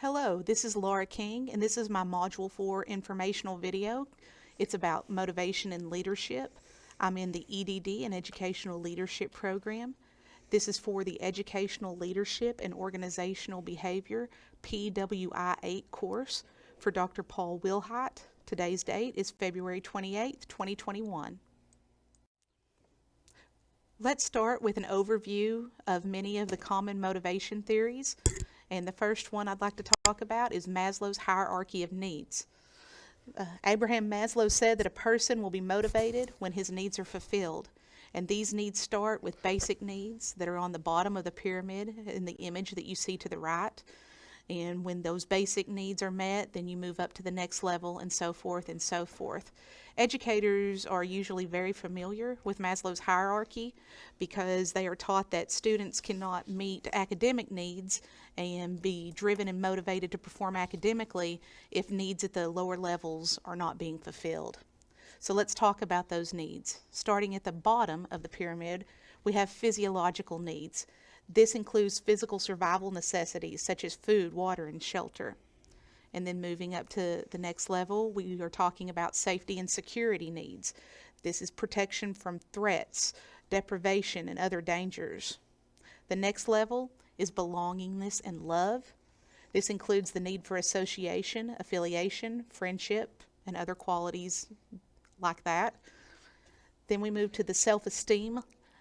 Hello, this is Laura King, and this is my Module 4 informational video. It's about motivation and leadership. I'm in the EDD and Educational Leadership program. This is for the Educational Leadership and Organizational Behavior PWI8 course for Dr. Paul Wilhite. Today's date is February 28th, 2021. Let's start with an overview of many of the common motivation theories. And the first one I'd like to talk about is Maslow's hierarchy of needs. Abraham Maslow said that a person will be motivated when his needs are fulfilled. And these needs start with basic needs that are on the bottom of the pyramid in the image that you see to the right. And when those basic needs are met, then you move up to the next level, and so forth and so forth. Educators are usually very familiar with Maslow's hierarchy because they are taught that students cannot meet academic needs and be driven and motivated to perform academically if needs at the lower levels are not being fulfilled. So let's talk about those needs. Starting at the bottom of the pyramid, we have physiological needs. This includes physical survival necessities such as food, water, and shelter. And then moving up to the next level, we are talking about safety and security needs. This is protection from threats, deprivation, and other dangers. The next level is belongingness and love. This includes the need for association, affiliation, friendship, and other qualities like that. Then we move to the self-esteem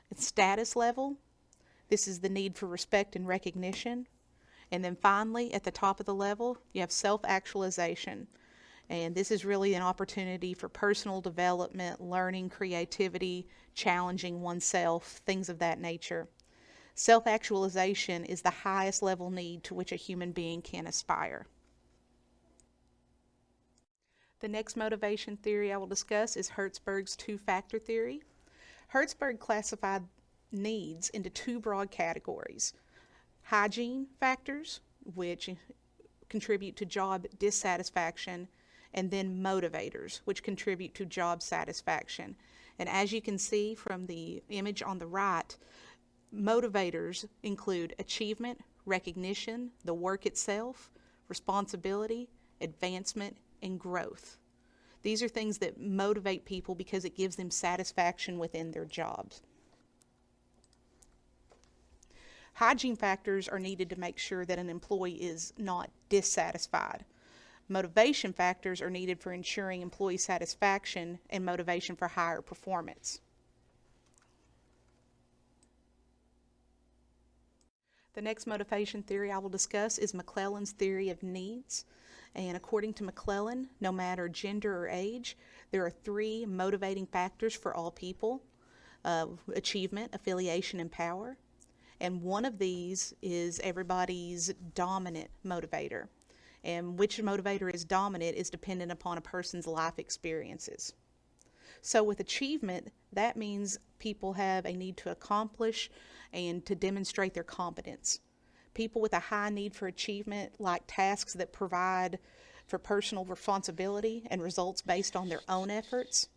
and status level. This is the need for respect and recognition. And then finally, at the top of the level, you have self-actualization. And this is really an opportunity for personal development, learning, creativity, challenging oneself, things of that nature. Self-actualization is the highest level need to which a human being can aspire. The next motivation theory I will discuss is Hertzberg's two-factor theory. Hertzberg classified needs into two broad categories: hygiene factors, which contribute to job dissatisfaction, and then motivators, which contribute to job satisfaction. And as you can see from the image on the right, motivators include achievement, recognition, the work itself, responsibility, advancement, and growth. These are things that motivate people because it gives them satisfaction within their jobs. Hygiene factors are needed to make sure that an employee is not dissatisfied. Motivation factors are needed for ensuring employee satisfaction and motivation for higher performance. The next motivation theory I will discuss is McClelland's theory of needs. And according to McClelland, no matter gender or age, there are three motivating factors for all people: achievement, affiliation, and power. And one of these is everybody's dominant motivator. And which motivator is dominant is dependent upon a person's life experiences. So with achievement, that means people have a need to accomplish and to demonstrate their competence. People with a high need for achievement like tasks that provide for personal responsibility and results based on their own efforts.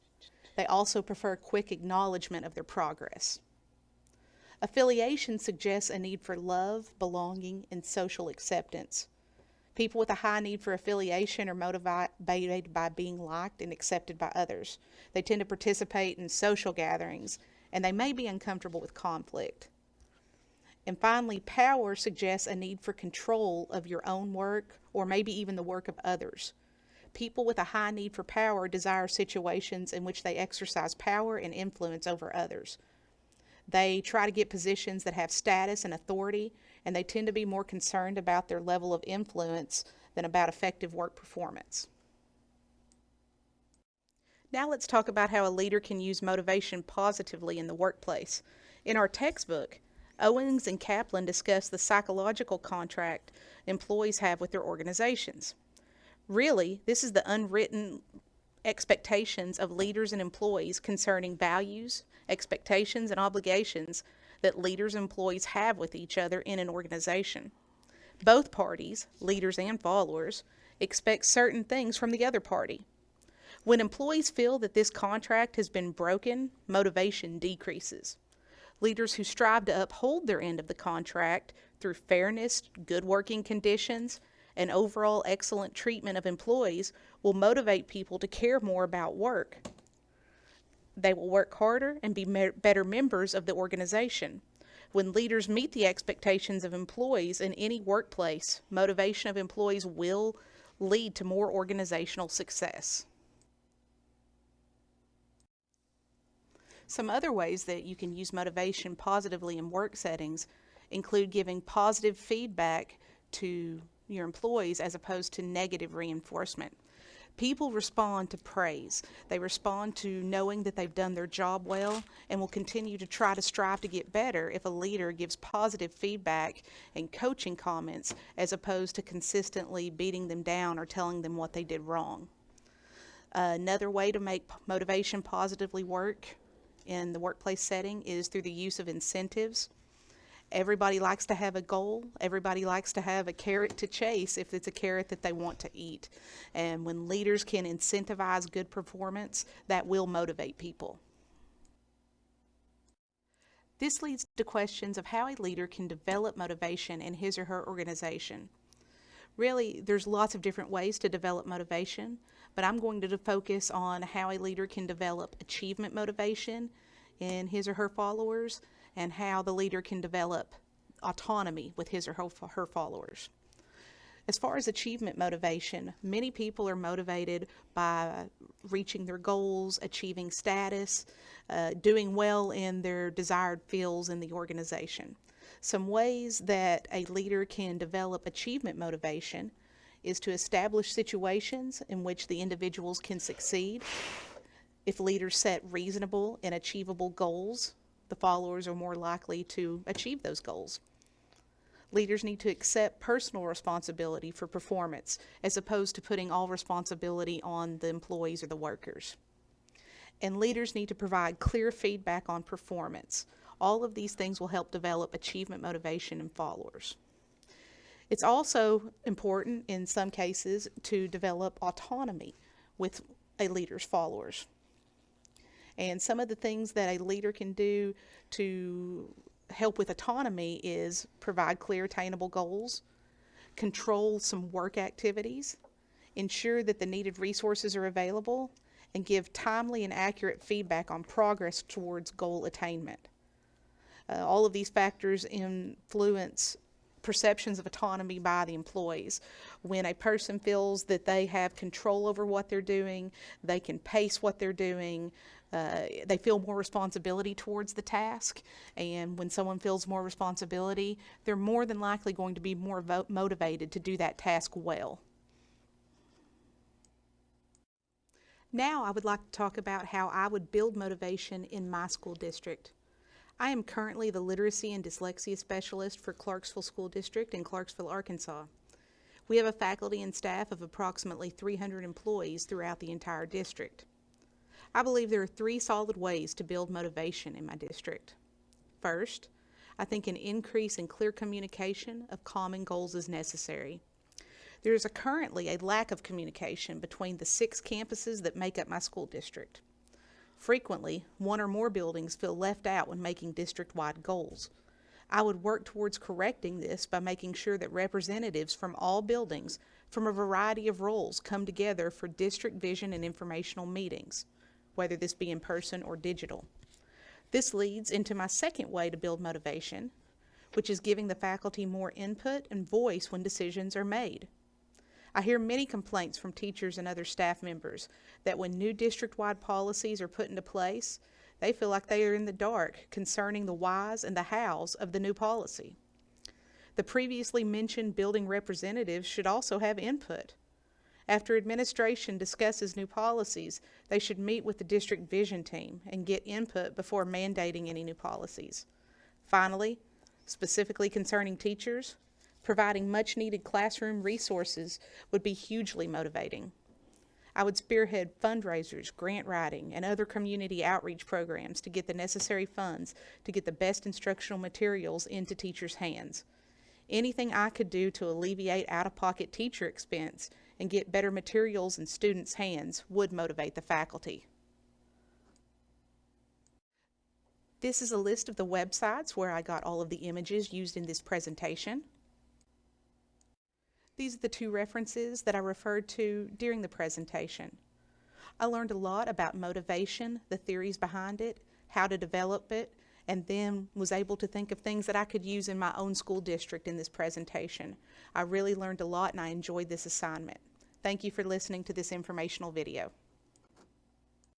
They also prefer quick acknowledgement of their progress. Affiliation suggests a need for love, belonging, and social acceptance. People with a high need for affiliation are motivated by being liked and accepted by others. They tend to participate in social gatherings, and they may be uncomfortable with conflict. And finally, power suggests a need for control of your own work, or maybe even the work of others. People with a high need for power desire situations in which they exercise power and influence over others. They try to get positions that have status and authority, and they tend to be more concerned about their level of influence than about effective work performance. Now let's talk about how a leader can use motivation positively in the workplace. In our textbook, Owens and Kaplan discuss the psychological contract employees have with their organizations. Really, this is the unwritten expectations of leaders and employees concerning values, expectations, and obligations that leaders and employees have with each other in an organization. Both parties, leaders and followers, expect certain things from the other party. When employees feel that this contract has been broken, motivation decreases. Leaders who strive to uphold their end of the contract through fairness, good working conditions, and overall excellent treatment of employees will motivate people to care more about work. They will work harder and be better members of the organization. When leaders meet the expectations of employees in any workplace, motivation of employees will lead to more organizational success. Some other ways that you can use motivation positively in work settings include giving positive feedback to your employees as opposed to negative reinforcement. People respond to praise. They respond to knowing that they've done their job well and will continue to try to strive to get better if a leader gives positive feedback and coaching comments as opposed to consistently beating them down or telling them what they did wrong. Another way to make motivation positively work in the workplace setting is through the use of incentives. Everybody likes to have a goal. Everybody likes to have a carrot to chase if it's a carrot that they want to eat. And when leaders can incentivize good performance, that will motivate people. This leads to questions of how a leader can develop motivation in his or her organization. Really, there's lots of different ways to develop motivation, but I'm going to focus on how a leader can develop achievement motivation in his or her followers and how the leader can develop autonomy with his or her followers. As far as achievement motivation, many people are motivated by reaching their goals, achieving status, doing well in their desired fields in the organization. Some ways that a leader can develop achievement motivation is to establish situations in which the individuals can succeed. If leaders set reasonable and achievable goals, the followers are more likely to achieve those goals. Leaders need to accept personal responsibility for performance as opposed to putting all responsibility on the employees or the workers. And leaders need to provide clear feedback on performance. All of these things will help develop achievement motivation in followers. It's also important in some cases to develop autonomy with a leader's followers. And some of the things that a leader can do to help with autonomy is provide clear, attainable goals, control some work activities, ensure that the needed resources are available, and give timely and accurate feedback on progress towards goal attainment. All of these factors influence perceptions of autonomy by the employees. When a person feels that they have control over what they're doing, they can pace what they're doing, they feel more responsibility towards the task, and when someone feels more responsibility, they're more than likely going to be more motivated to do that task well. Now I would like to talk about how I would build motivation in my school district. I am currently the Literacy and Dyslexia Specialist for Clarksville School District in Clarksville, Arkansas. We have a faculty and staff of approximately 300 employees throughout the entire district. I believe there are 3 solid ways to build motivation in my district. First, I think an increase in clear communication of common goals is necessary. There is currently a lack of communication between the 6 campuses that make up my school district. Frequently, 1 or more buildings feel left out when making district-wide goals. I would work towards correcting this by making sure that representatives from all buildings from a variety of roles come together for district vision and informational meetings, whether this be in person or digital. This leads into my second way to build motivation, which is giving the faculty more input and voice when decisions are made. I hear many complaints from teachers and other staff members that when new district-wide policies are put into place, they feel like they are in the dark concerning the whys and the hows of the new policy. The previously mentioned building representatives should also have input. After administration discusses new policies, they should meet with the district vision team and get input before mandating any new policies. Finally, specifically concerning teachers, providing much-needed classroom resources would be hugely motivating. I would spearhead fundraisers, grant writing, and other community outreach programs to get the necessary funds to get the best instructional materials into teachers' hands. Anything I could do to alleviate out-of-pocket teacher expense and get better materials in students' hands would motivate the faculty. This is a list of the websites where I got all of the images used in this presentation. These are the two references that I referred to during the presentation. I learned a lot about motivation, the theories behind it, how to develop it, and then was able to think of things that I could use in my own school district in this presentation. I really learned a lot and I enjoyed this assignment. Thank you for listening to this informational video.